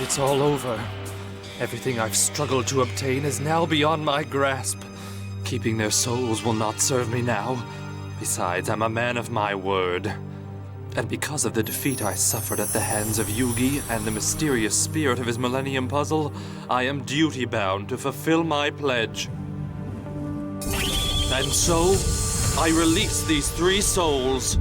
It's all over. Everything I've struggled to obtain is now beyond my grasp. Keeping their souls will not serve me now. Besides, I'm a man of my word. And because of the defeat I suffered at the hands of Yugi and the mysterious spirit of his Millennium Puzzle, I am duty-bound to fulfill my pledge. And so, I release these 3 souls.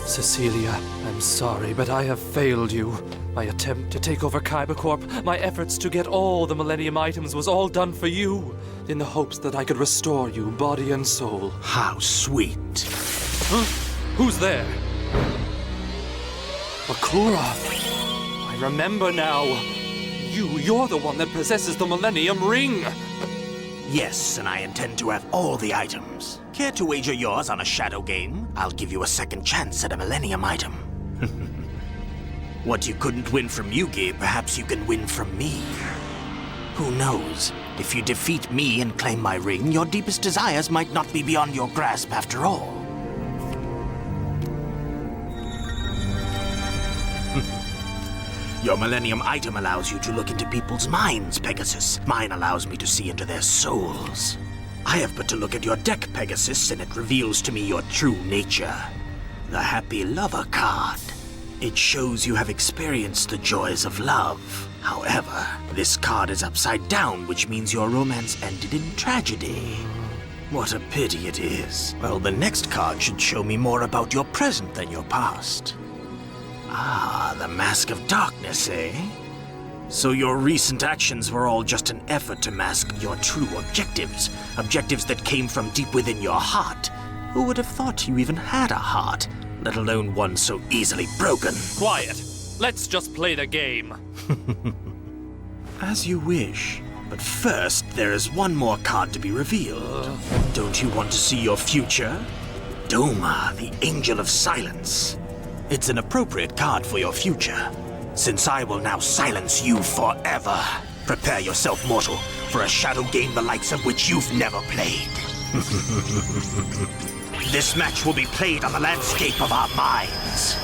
Cecilia, I'm sorry, but I have failed you. My attempt to take over Kybercorp, my efforts to get all the Millennium items was all done for you, in the hopes that I could restore you, body and soul. How sweet. Huh? Who's there? Bakura! I remember now. You're the one that possesses the Millennium Ring! Yes, and I intend to have all the items. Care to wager yours on a shadow game? I'll give you a second chance at a Millennium item. What you couldn't win from Yugi, perhaps you can win from me. Who knows? If you defeat me and claim my ring, your deepest desires might not be beyond your grasp after all. Your Millennium item allows you to look into people's minds, Pegasus. Mine allows me to see into their souls. I have but to look at your deck, Pegasus, and it reveals to me your true nature. The Happy Lover card. It shows you have experienced the joys of love. However, this card is upside down, which means your romance ended in tragedy. What a pity it is. Well, the next card should show me more about your present than your past. Ah, the Mask of Darkness, eh? So your recent actions were all just an effort to mask your true objectives. Objectives that came from deep within your heart. Who would have thought you even had a heart, let alone one so easily broken? Quiet! Let's just play the game! As you wish. But first, there is one more card to be revealed. Don't you want to see your future? Doma, the Angel of Silence. It's an appropriate card for your future, since I will now silence you forever. Prepare yourself, mortal, for a shadow game the likes of which you've never played. This match will be played on the landscape of our minds.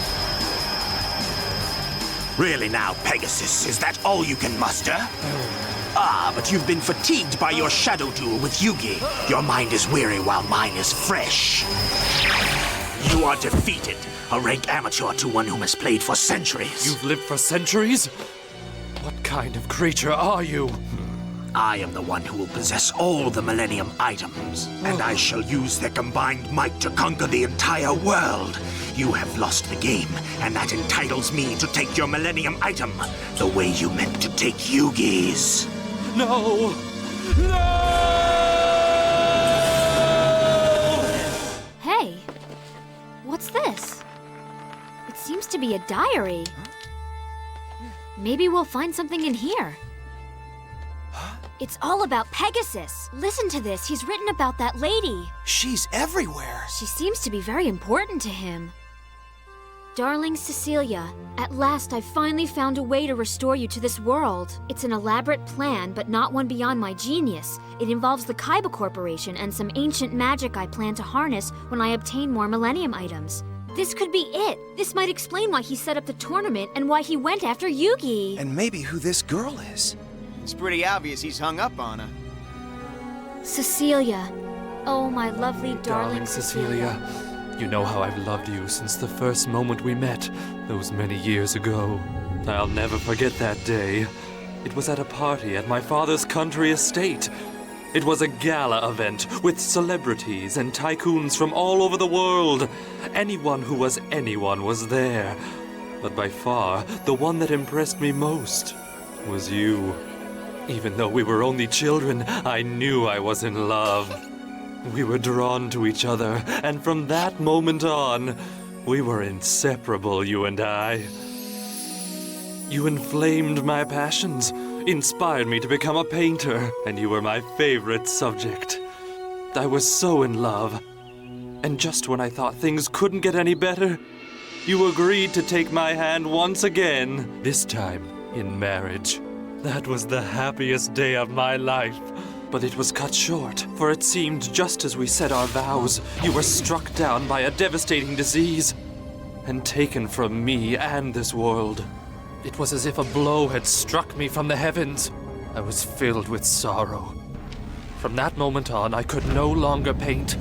Really now, Pegasus, is that all you can muster? Ah, but you've been fatigued by your shadow duel with Yugi. Your mind is weary while mine is fresh. You are defeated. A rank amateur to one who has played for centuries. You've lived for centuries? What kind of creature are you? I am the one who will possess all the Millennium items, and I shall use their combined might to conquer the entire world. You have lost the game, and that entitles me to take your Millennium item, the way you meant to take Yugi's. No! No! Hey, what's this? It seems to be a diary. Maybe we'll find something in here. It's all about Pegasus. Listen to this. He's written about that lady. She's everywhere. She seems to be very important to him. Darling Cecilia, at last I've finally found a way to restore you to this world. It's an elaborate plan, but not one beyond my genius. It involves the Kaiba Corporation and some ancient magic I plan to harness when I obtain more Millennium items. This could be it. This might explain why he set up the tournament and why he went after Yugi. And maybe who this girl is. It's pretty obvious he's hung up on her. Cecilia. Oh, my lovely darling Cecilia. You know how I've loved you since the first moment we met, those many years ago. I'll never forget that day. It was at a party at my father's country estate. It was a gala event with celebrities and tycoons from all over the world. Anyone who was anyone was there. But by far, the one that impressed me most was you. Even though we were only children, I knew I was in love. We were drawn to each other, and from that moment on, we were inseparable, you and I. You inflamed my passions, inspired me to become a painter, and you were my favorite subject. I was so in love. And just when I thought things couldn't get any better, you agreed to take my hand once again, this time in marriage. That was the happiest day of my life. But it was cut short, for it seemed just as we said our vows, you were struck down by a devastating disease. and taken from me and this world. It was as if a blow had struck me from the heavens. I was filled with sorrow. From that moment on, I could no longer paint.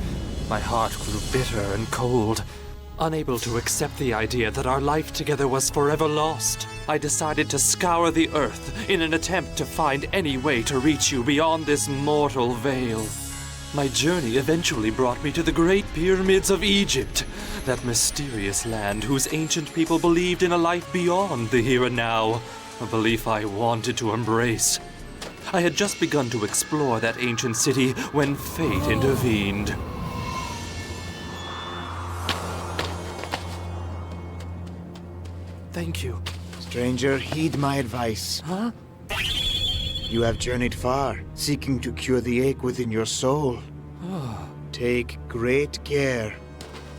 My heart grew bitter and cold. Unable to accept the idea that our life together was forever lost, I decided to scour the earth in an attempt to find any way to reach you beyond this mortal veil. My journey eventually brought me to the Great Pyramids of Egypt, that mysterious land whose ancient people believed in a life beyond the here and now, a belief I wanted to embrace. I had just begun to explore that ancient city when fate intervened. Thank you. Stranger, heed my advice. Huh? You have journeyed far, seeking to cure the ache within your soul. Take great care.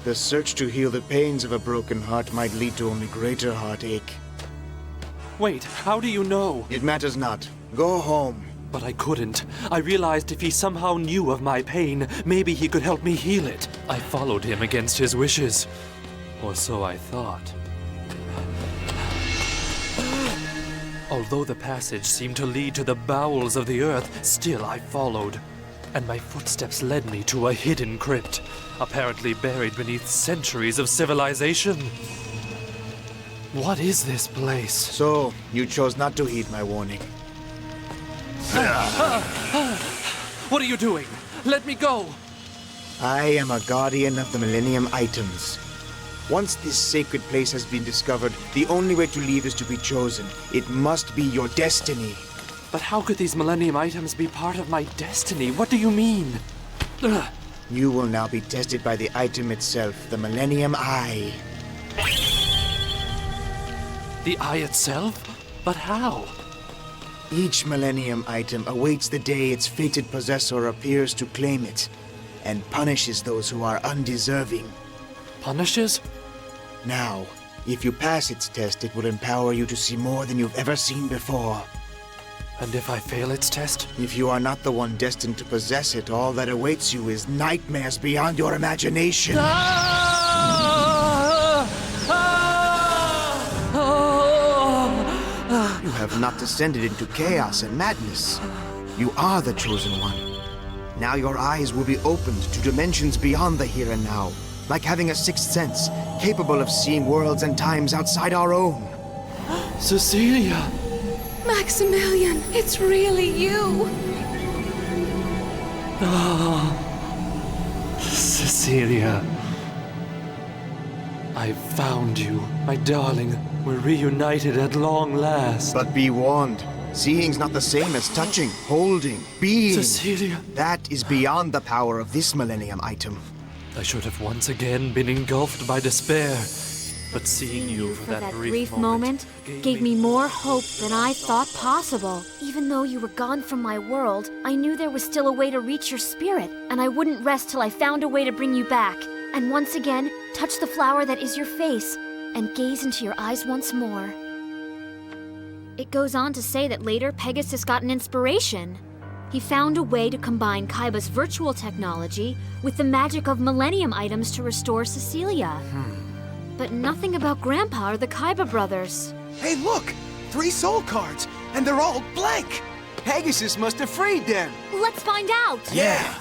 The search to heal the pains of a broken heart might lead to only greater heartache. Wait, how do you know? It matters not. Go home. But I couldn't. I realized if he somehow knew of my pain, maybe he could help me heal it. I followed him against his wishes. Or so I thought. Although the passage seemed to lead to the bowels of the earth, still I followed. And my footsteps led me to a hidden crypt, apparently buried beneath centuries of civilization. What is this place? So, you chose not to heed my warning. What are you doing? Let me go! I am a guardian of the Millennium Items. Once this sacred place has been discovered, the only way to leave is to be chosen. It must be your destiny. But how could these Millennium Items be part of my destiny? What do you mean? Ugh. You will now be tested by the item itself, the Millennium Eye. The eye itself? But how? Each Millennium Item awaits the day its fated possessor appears to claim it, and punishes those who are undeserving. Punishes? Now, if you pass its test, it will empower you to see more than you've ever seen before. And if I fail its test? If you are not the one destined to possess it, all that awaits you is nightmares beyond your imagination. You have not descended into chaos and madness. You are the chosen one. Now your eyes will be opened to dimensions beyond the here and now, like having a sixth sense, capable of seeing worlds and times outside our own. Cecilia! Maximillion, it's really you! Cecilia. I found you, my darling. We're reunited at long last. But be warned, seeing's not the same as touching, holding, being. Cecilia. That is beyond the power of this Millennium Item. I should have once again been engulfed by despair. But seeing you for that brief moment gave me more hope than I thought possible. Even though you were gone from my world, I knew there was still a way to reach your spirit, and I wouldn't rest till I found a way to bring you back. And once again, touch the flower that is your face, and gaze into your eyes once more. It goes on to say that later Pegasus got an inspiration. He found a way to combine Kaiba's virtual technology with the magic of Millennium Items to restore Cecilia. But nothing about Grandpa or the Kaiba brothers. Hey, look! 3 soul cards, and they're all blank! Pegasus must have freed them! Let's find out! Yeah!